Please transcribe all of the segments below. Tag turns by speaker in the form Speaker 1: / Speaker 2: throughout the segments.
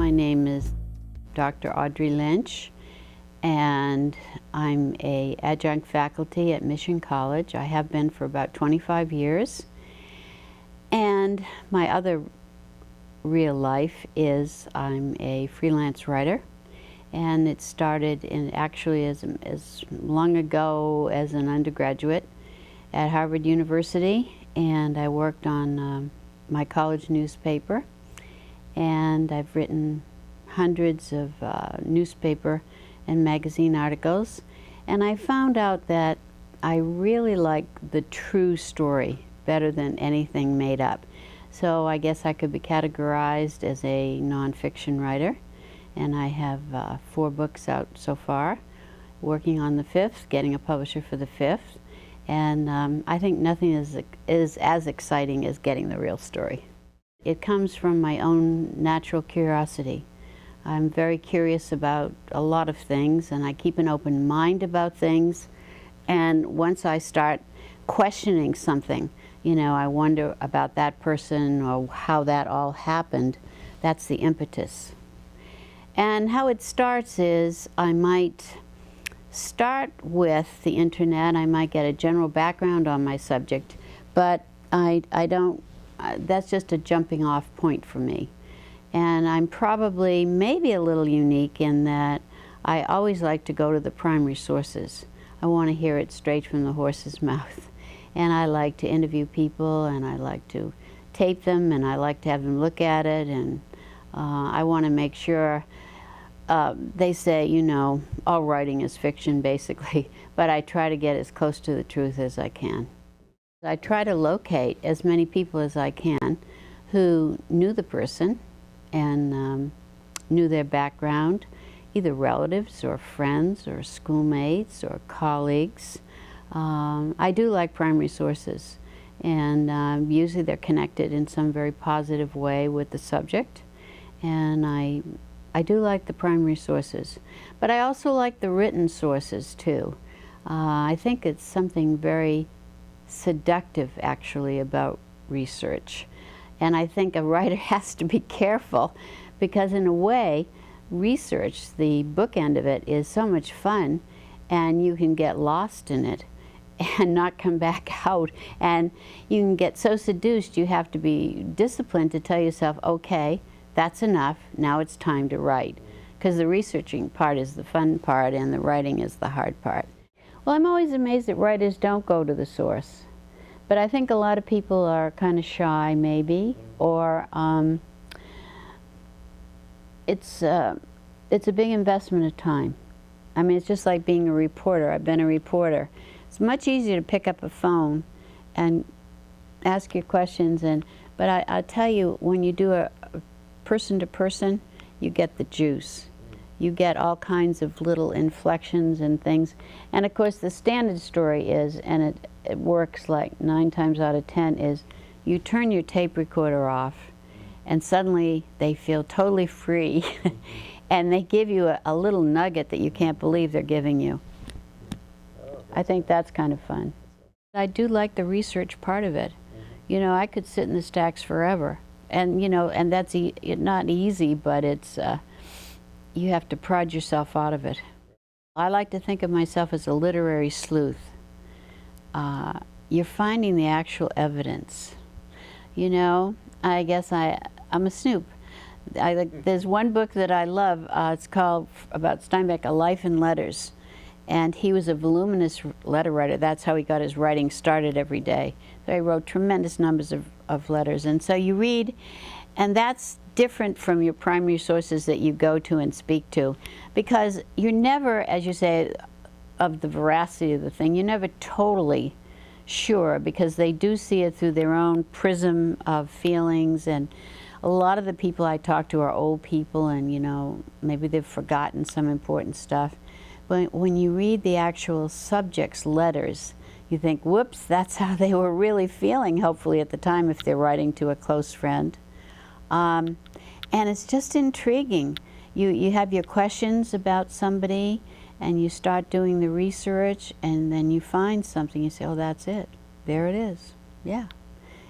Speaker 1: My name is Dr. Audry Lynch, and I'm an adjunct faculty at Mission College. I have been for about 25 years. And my other real life is I'm a freelance writer, and it started in actually as long ago as an undergraduate at Harvard University, and I worked on my college newspaper, and I've written hundreds of newspaper and magazine articles, and I found out that I really like the true story better than anything made up. So I guess I could be categorized as a nonfiction writer, and I have 4 books out so far, working on the 5th, getting a publisher for the 5th, and I think nothing is as exciting as getting the real story. It comes from my own natural curiosity. I'm very curious about a lot of things, and I keep an open mind about things, and once I start questioning something, you know, I wonder about that person or how that all happened. That's the impetus. And how it starts is I might start with the internet. I might get a general background on my subject, but I don't, that's just a jumping off point for me. And I'm probably maybe a little unique in that I always like to go to the primary sources. I want to hear it straight from the horse's mouth. And I like to interview people, and I like to tape them, and I like to have them look at it, and I want to make sure, they say, you know, all writing is fiction basically, but I try to get as close to the truth as I can. I try to locate as many people as I can who knew the person and knew their background, either relatives or friends or schoolmates or colleagues. I do like primary sources, and usually they're connected in some very positive way with the subject, and I do like the primary sources. But I also like the written sources too. I think it's something very seductive actually about research, and I think a writer has to be careful because in a way research, the book end of it, is so much fun, and you can get lost in it and not come back out, and you can get so seduced you have to be disciplined to tell yourself, okay, that's enough, now it's time to write, because the researching part is the fun part and the writing is the hard part. Well, I'm always amazed that writers don't go to the source, but I think a lot of people are kind of shy maybe, or it's a big investment of time. I mean, it's just like being a reporter. I've been a reporter. It's much easier to pick up a phone and ask your questions, but I tell you, when you do a person-to-person, you get the juice. You get all kinds of little inflections and things. And of course, the standard story is, and it works like 9 times out of 10, is you turn your tape recorder off, and suddenly they feel totally free, and they give you a little nugget that you can't believe they're giving you. I think that's kind of fun. I do like the research part of it. You know, I could sit in the stacks forever, and you know, and that's not easy, but it's you have to prod yourself out of it. I like to think of myself as a literary sleuth. You're finding the actual evidence. You know, I guess I'm a snoop. There's one book that I love. It's called, about Steinbeck, A Life in Letters. And he was a voluminous letter writer. That's how he got his writing started every day. So he wrote tremendous numbers of letters. And so you read, and that's different from your primary sources that you go to and speak to, because you're never, as you say, of the veracity of the thing, you're never totally sure, because they do see it through their own prism of feelings, and a lot of the people I talk to are old people, and you know, maybe they've forgotten some important stuff. But when you read the actual subject's letters, you think, whoops, that's how they were really feeling, hopefully at the time, if they're writing to a close friend. And it's just intriguing. You have your questions about somebody, and you start doing the research, and then you find something, you say, oh, that's it. There it is. Yeah.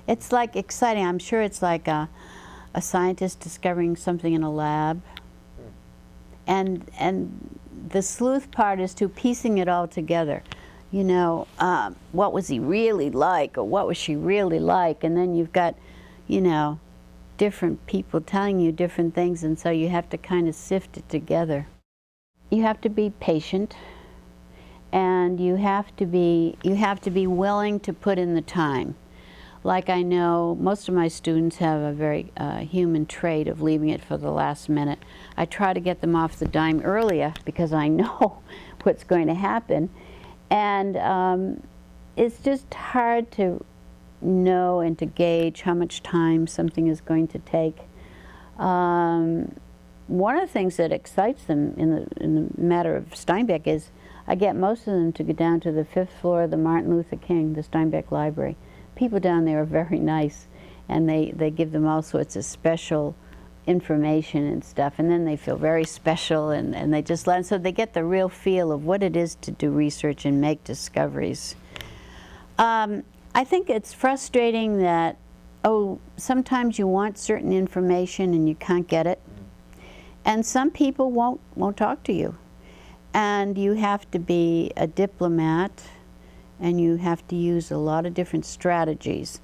Speaker 1: It's like exciting. I'm sure it's like a scientist discovering something in a lab. And the sleuth part is to piecing it all together. You know, what was he really like, or what was she really like? And then you've got, you know, different people telling you different things, and so you have to kind of sift it together. You have to be patient, and you have to be willing to put in the time. Like, I know most of my students have a very human trait of leaving it for the last minute. I try to get them off the dime earlier because I know what's going to happen. And it's just hard to know and to gauge how much time something is going to take. One of the things that excites them in the matter of Steinbeck is I get most of them to go down to the 5th floor of the Martin Luther King, the Steinbeck Library. People down there are very nice, and they give them all sorts of special information and stuff, and then they feel very special, and they just learn, so they get the real feel of what it is to do research and make discoveries. I think it's frustrating that, sometimes you want certain information and you can't get it, and some people won't talk to you, and you have to be a diplomat, and you have to use a lot of different strategies.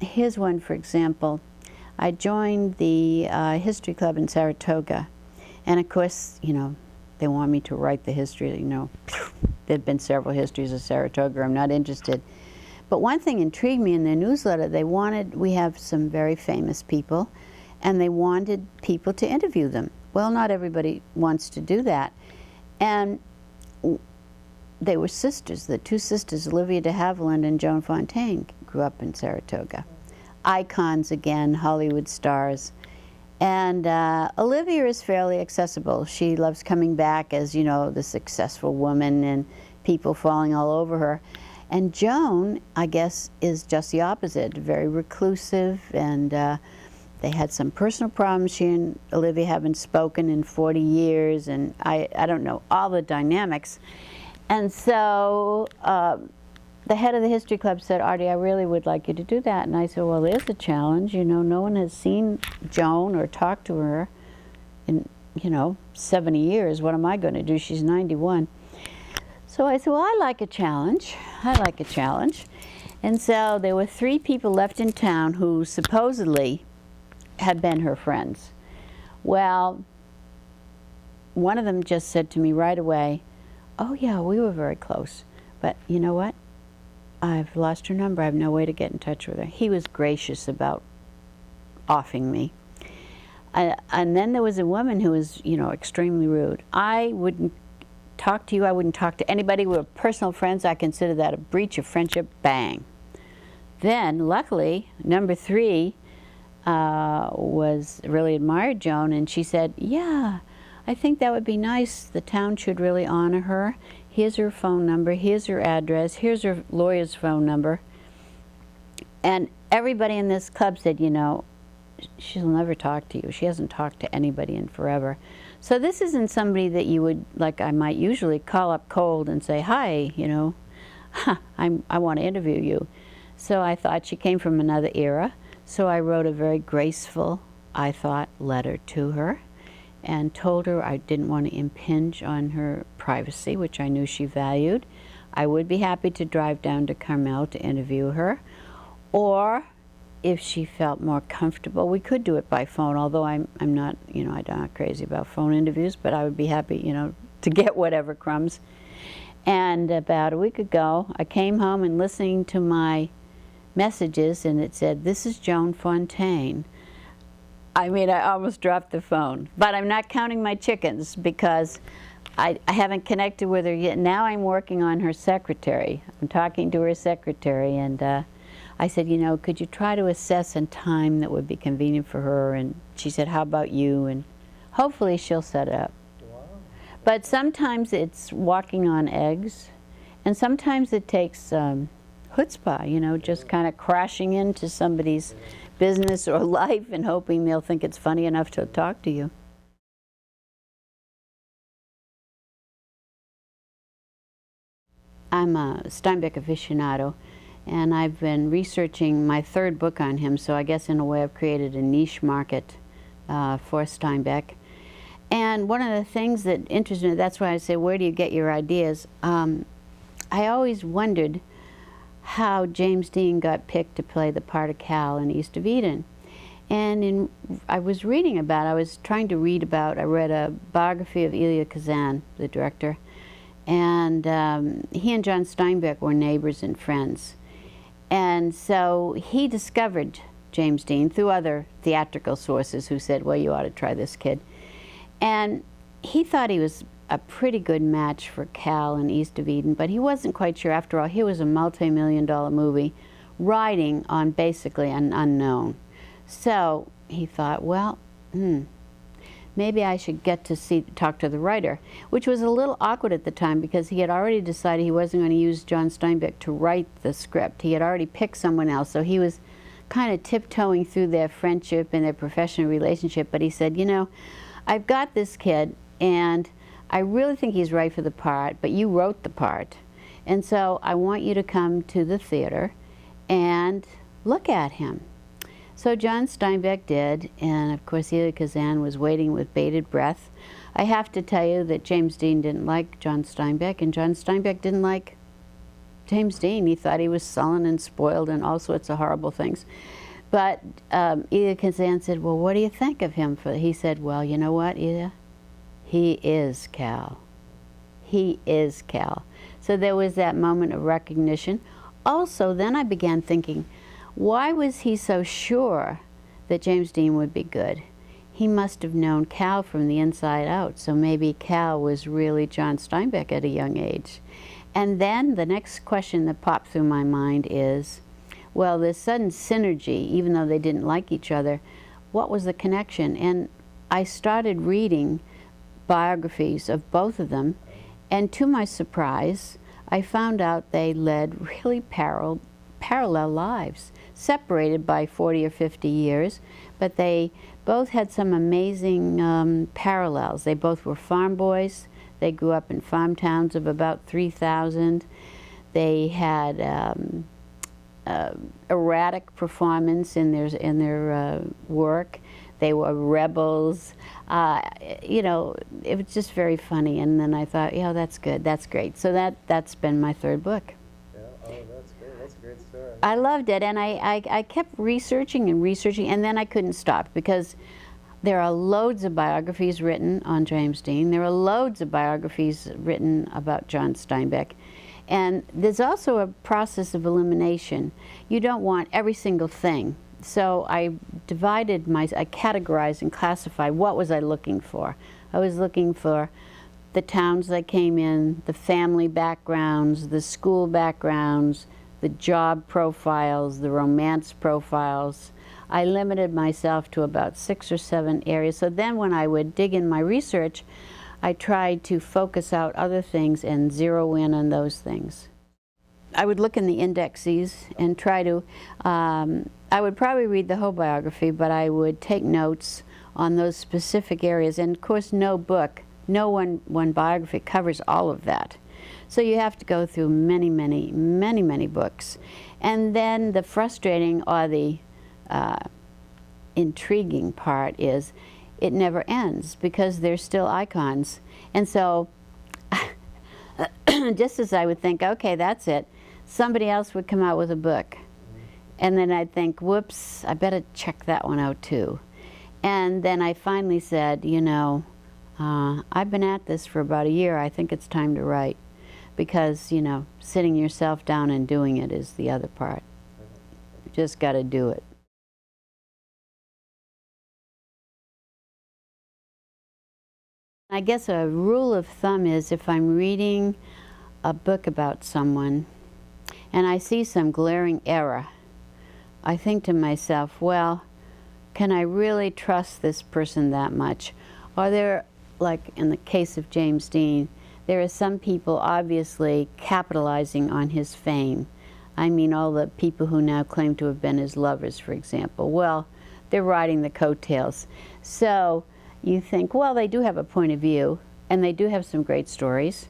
Speaker 1: Here's one, for example. I joined the history club in Saratoga, and of course, you know, they want me to write the history. You know, there've been several histories of Saratoga. I'm not interested. But one thing intrigued me in their newsletter. We have some very famous people, and they wanted people to interview them. Well, not everybody wants to do that. And they were sisters. The two sisters, Olivia de Havilland and Joan Fontaine, grew up in Saratoga. Icons again, Hollywood stars. And Olivia is fairly accessible. She loves coming back as, you know, the successful woman and people falling all over her. And Joan, I guess, is just the opposite, very reclusive, and they had some personal problems. She and Olivia haven't spoken in 40 years, and I don't know all the dynamics. And so the head of the history club said, Audrey, I really would like you to do that. And I said, well, there's a challenge. You know, no one has seen Joan or talked to her in, you know, 70 years. What am I going to do? She's 91. So I said, well, I like a challenge. I like a challenge. And so there were 3 people left in town who supposedly had been her friends. Well, one of them just said to me right away, oh yeah, we were very close, but you know what? I've lost her number. I have no way to get in touch with her. He was gracious about offing me. And then there was a woman who was, you know, extremely rude. I wouldn't talk to you. I wouldn't talk to anybody. We were personal friends. I consider that a breach of friendship. Bang. Then, luckily, number 3 was really admired Joan, and she said, yeah, I think that would be nice. The town should really honor her. Here's her phone number. Here's her address. Here's her lawyer's phone number. And everybody in this club said, you know, she'll never talk to you. She hasn't talked to anybody in forever. So this isn't somebody that you would, like I might usually call up cold and say, hi, you know, I want to interview you. So I thought she came from another era. So I wrote a very graceful, I thought, letter to her and told her I didn't want to impinge on her privacy, which I knew she valued. I would be happy to drive down to Carmel to interview her, or if she felt more comfortable, we could do it by phone, although I'm not, you know, I'm not crazy about phone interviews, but I would be happy, you know, to get whatever crumbs. And about a week ago, I came home and listening to my messages, and it said, this is Joan Fontaine. I mean, I almost dropped the phone. But I'm not counting my chickens because I haven't connected with her yet. Now I'm working on her secretary. I'm talking to her secretary, and I said, you know, could you try to assess a time that would be convenient for her? And she said, how about you? And hopefully she'll set it up. Wow. But sometimes it's walking on eggs, and sometimes it takes chutzpah, you know, just kind of crashing into somebody's business or life and hoping they'll think it's funny enough to talk to you. I'm a Steinbeck aficionado, And I've been researching my third book on him, so I guess in a way I've created a niche market for Steinbeck. And one of the things that interests me, that's why I say, where do you get your ideas? I always wondered how James Dean got picked to play the part of Cal in East of Eden. And I was reading about, I was trying to read about, I read a biography of Elia Kazan, the director, and he and John Steinbeck were neighbors and friends. And so he discovered James Dean through other theatrical sources who said, well, you ought to try this kid. And he thought he was a pretty good match for Cal in East of Eden, but he wasn't quite sure. After all, here was a multi-million-dollar movie riding on basically an unknown. So he thought, well, maybe I should get to talk to the writer, which was a little awkward at the time because he had already decided he wasn't going to use John Steinbeck to write the script. He had already picked someone else, so he was kind of tiptoeing through their friendship and their professional relationship. But he said, you know, I've got this kid, and I really think he's right for the part, but you wrote the part. And so I want you to come to the theater and look at him. So John Steinbeck did, and of course Elia Kazan was waiting with bated breath. I have to tell you that James Dean didn't like John Steinbeck, and John Steinbeck didn't like James Dean. He thought he was sullen and spoiled and all sorts of horrible things. But Elia Kazan said, well, what do you think of him? He said, well, you know what, Elia? He is Cal. He is Cal. So there was that moment of recognition. Also, then I began thinking, why was he so sure that James Dean would be good? He must have known Cal from the inside out, so maybe Cal was really John Steinbeck at a young age. And then the next question that popped through my mind is, well, this sudden synergy, even though they didn't like each other, what was the connection? And I started reading biographies of both of them, and to my surprise, I found out they led really parallel lives, separated by 40 or 50 years, but they both had some amazing parallels. They both were farm boys. They grew up in farm towns of about 3,000. They had erratic performance in their work. They were rebels. You know, it was just very funny. And then I thought, yeah, that's good. That's great. So that's been my third book.
Speaker 2: Yeah. Oh, that's great. That's a great story.
Speaker 1: I loved it, and I kept researching and researching, and then I couldn't stop because there are loads of biographies written on James Dean. There are loads of biographies written about John Steinbeck. And there's also a process of elimination. You don't want every single thing. So I categorized and classified what was I looking for. I was looking for the towns that came in, the family backgrounds, the school backgrounds, the job profiles, the romance profiles. I limited myself to about 6 or 7 areas. So then when I would dig in my research, I tried to focus out other things and zero in on those things. I would look in the indexes and try to, I would probably read the whole biography, but I would take notes on those specific areas. And of course, no one biography covers all of that. So you have to go through many books. And then the frustrating or the intriguing part is it never ends because there's still icons. And so just as I would think, okay, that's it, somebody else would come out with a book. And then I'd think, whoops, I better check that one out too. And then I finally said, you know, I've been at this for about a year. I think it's time to write. Because, you know, sitting yourself down and doing it is the other part. You just got to do it. I guess a rule of thumb is if I'm reading a book about someone and I see some glaring error, I think to myself, well, can I really trust this person that much? Are there, like in the case of James Dean, there are some people obviously capitalizing on his fame. I mean, all the people who now claim to have been his lovers, for example. Well, they're riding the coattails. So you think, well, they do have a point of view, and they do have some great stories,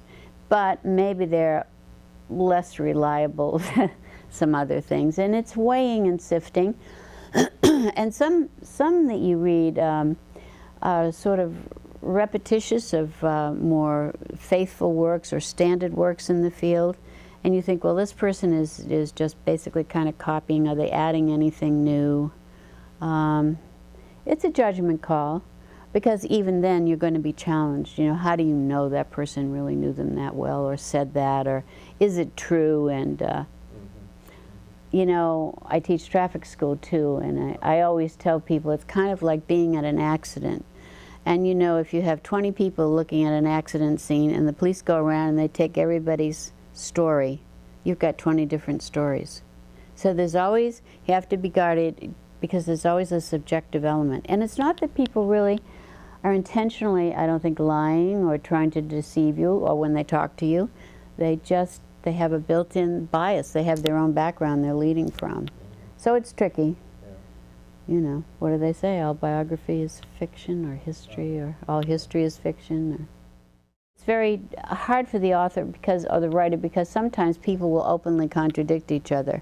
Speaker 1: but maybe they're less reliable some other things. And it's weighing and sifting. And some that you read are sort of repetitious of more faithful works or standard works in the field. And you think, well, this person is just basically kind of copying. Are they adding anything new? It's a judgment call, because even then you're going to be challenged. You know, how do you know that person really knew them that well or said that, or is it true? And you know, I teach traffic school too, and I always tell people it's kind of like being at an accident. And you know, if you have 20 people looking at an accident scene and the police go around and they take everybody's story, you've got 20 different stories. So there's always, you have to be guarded, because there's always a subjective element. And it's not that people really are intentionally, I don't think, lying or trying to deceive you, or when they talk to you, they have a built-in bias. They have their own background they're leading from. So it's tricky. Yeah. You know, what do they say? All biography is fiction, or history, or all history is fiction. Or it's very hard for the author or the writer, because sometimes people will openly contradict each other.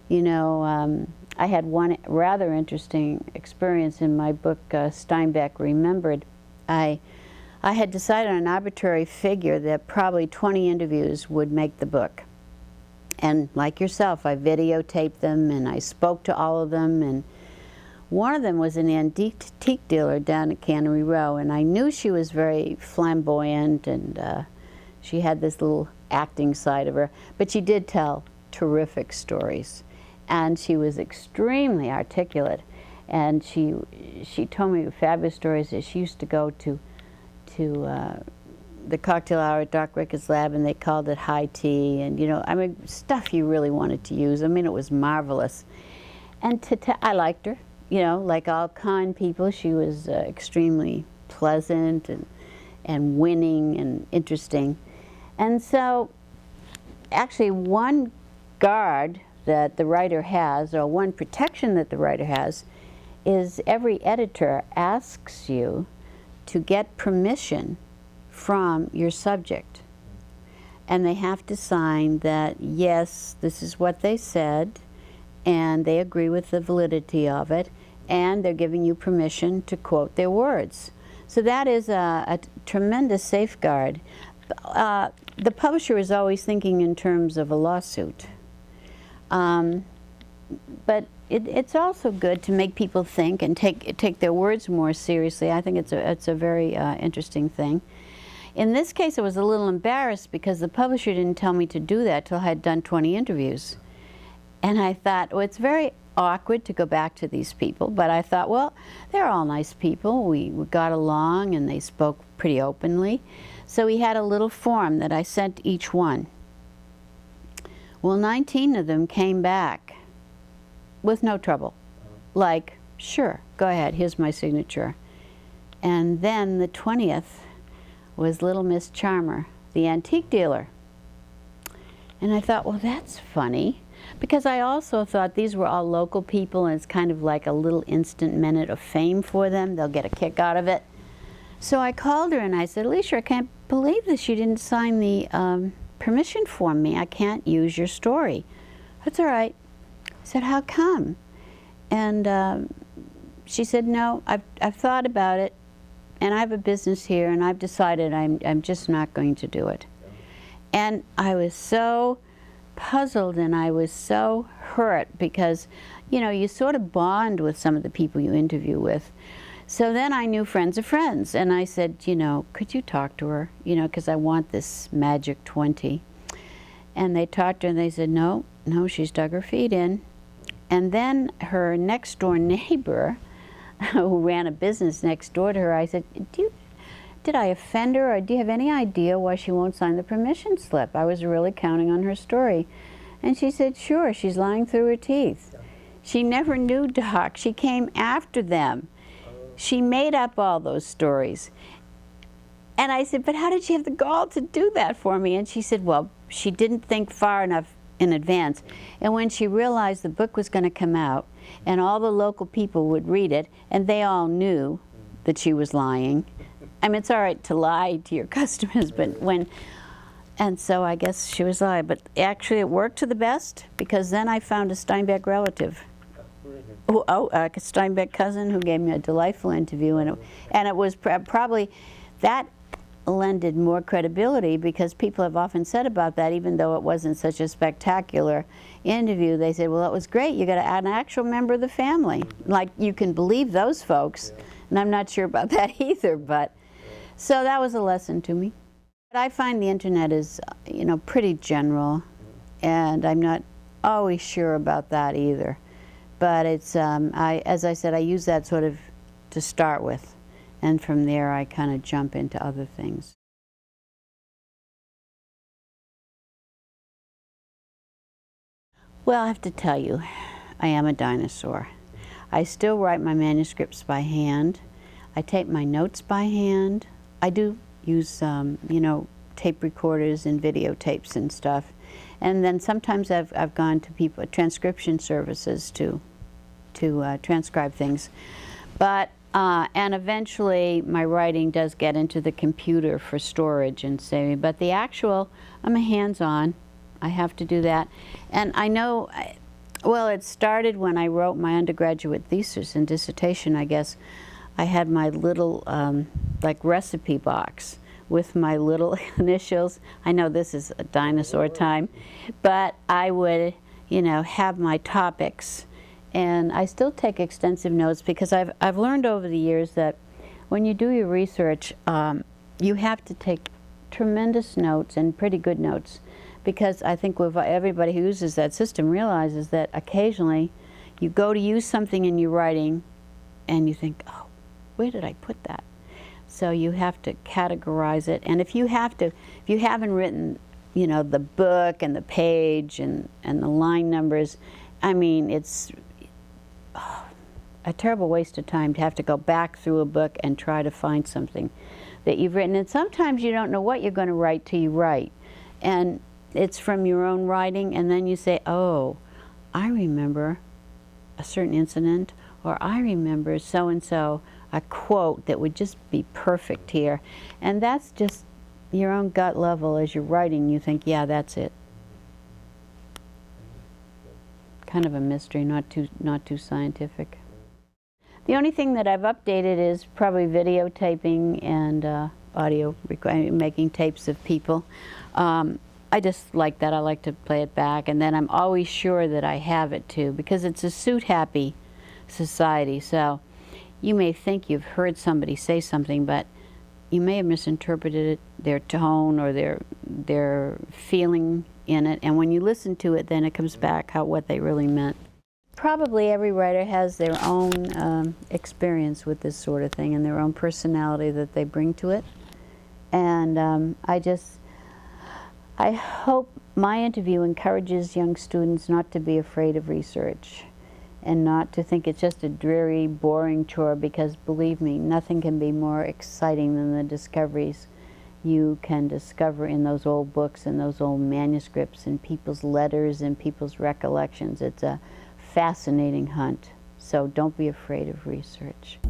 Speaker 1: You know, I had one rather interesting experience in my book, Steinbeck Remembered. I had decided on an arbitrary figure that probably 20 interviews would make the book. And like yourself, I videotaped them and I spoke to all of them. And one of them was an antique dealer down at Cannery Row, and I knew she was very flamboyant, and she had this little acting side of her, but she did tell terrific stories. And she was extremely articulate, and she told me fabulous stories. That she used to go to the cocktail hour at Doc Ricketts' lab, and they called it high tea, and you know, I mean, stuff you really wanted to use. I mean, it was marvelous. And I liked her, you know, like all con people. She was extremely pleasant and winning and interesting. And so, actually, one guard that the writer has, or one protection that the writer has, is every editor asks you to get permission from your subject. And they have to sign that, yes, this is what they said, and they agree with the validity of it, and they're giving you permission to quote their words. So that is a tremendous safeguard. The publisher is always thinking in terms of a lawsuit. But it's also good to make people think and take their words more seriously. I think it's a very interesting thing. In this case, I was a little embarrassed because the publisher didn't tell me to do that till I had done 20 interviews. And I thought, well, it's very awkward to go back to these people, but I thought, well, they're all nice people. We got along, and they spoke pretty openly. So we had a little form that I sent each one. Well, 19 of them came back with no trouble. Like, sure, go ahead, here's my signature. And then the 20th was Little Miss Charmer, the antique dealer. And I thought, well, that's funny, because I also thought these were all local people, and it's kind of like a little instant minute of fame for them. They'll get a kick out of it. So I called her and I said, Alicia, I can't believe this. You didn't sign the permission for me. I can't use your story. That's all right. I said, how come? And she said, no, I've thought about it, and I have a business here, and I've decided I'm just not going to do it. And I was so puzzled, and I was so hurt, because, you know, you sort of bond with some of the people you interview with. So then I knew friends of friends, and I said, you know, could you talk to her? You know, because I want this magic 20. And they talked to her, and they said, no, she's dug her feet in. And then her next door neighbor, who ran a business next door to her, I said, did I offend her, or do you have any idea why she won't sign the permission slip? I was really counting on her story. And she said, sure, she's lying through her teeth. She never knew Doc. She came after them. She made up all those stories. And I said, but how did she have the gall to do that for me? And she said, well, she didn't think far enough in advance. And when she realized the book was going to come out, and all the local people would read it, and they all knew that she was lying. I mean, it's all right to lie to your customers, but when And so I guess she was lying, but actually it worked to the best, because then I found a Steinbeck relative, a Steinbeck cousin, who gave me a delightful interview, and it was probably, that lended more credibility, because people have often said about that, even though it wasn't such a spectacular interview, they said, well, it was great, you got an actual member of the family. Like, you can believe those folks, and I'm not sure about that either, but, so that was a lesson to me. But I find the internet is, you know, pretty general, and I'm not always sure about that either. But it's, as I said, I use that sort of to start with, and from there I kind of jump into other things. Well, I have to tell you, I am a dinosaur. I still write my manuscripts by hand. I tape my notes by hand. I do use, you know, tape recorders and videotapes and stuff. And then sometimes I've gone to transcription services to transcribe things. But, and eventually my writing does get into the computer for storage and saving. But the actual, I'm a hands-on. I have to do that. And I know, well, it started when I wrote my undergraduate thesis and dissertation, I guess. I had my little, like, recipe box with my little initials. I know this is a dinosaur time, but I would, you know, have my topics. And I still take extensive notes, because I've learned over the years that when you do your research, you have to take tremendous notes, and pretty good notes, because I think everybody who uses that system realizes that occasionally you go to use something in your writing and you think, oh, where did I put that? So you have to categorize it, and if you haven't written, you know, the book and the page and the line numbers, I mean, it's a terrible waste of time to have to go back through a book and try to find something that you've written. And sometimes you don't know what you're going to write till you write, and it's from your own writing, and then you say, oh, I remember a certain incident, or I remember so-and-so, a quote that would just be perfect here. And that's just your own gut level. As you're writing, you think, yeah, that's it. Kind of a mystery, not too scientific. The only thing that I've updated is probably videotaping and audio, making tapes of people. I just like that. I like to play it back, and then I'm always sure that I have it too, because it's a suit-happy society. So you may think you've heard somebody say something, but you may have misinterpreted it, their tone or their feeling in it, and when you listen to it, then it comes back what they really meant. Probably every writer has their own experience with this sort of thing, and their own personality that they bring to it. And I hope my interview encourages young students not to be afraid of research, and not to think it's just a dreary, boring chore, because believe me, nothing can be more exciting than the discoveries you can discover in those old books and those old manuscripts and people's letters and people's recollections. It's a fascinating hunt, so don't be afraid of research.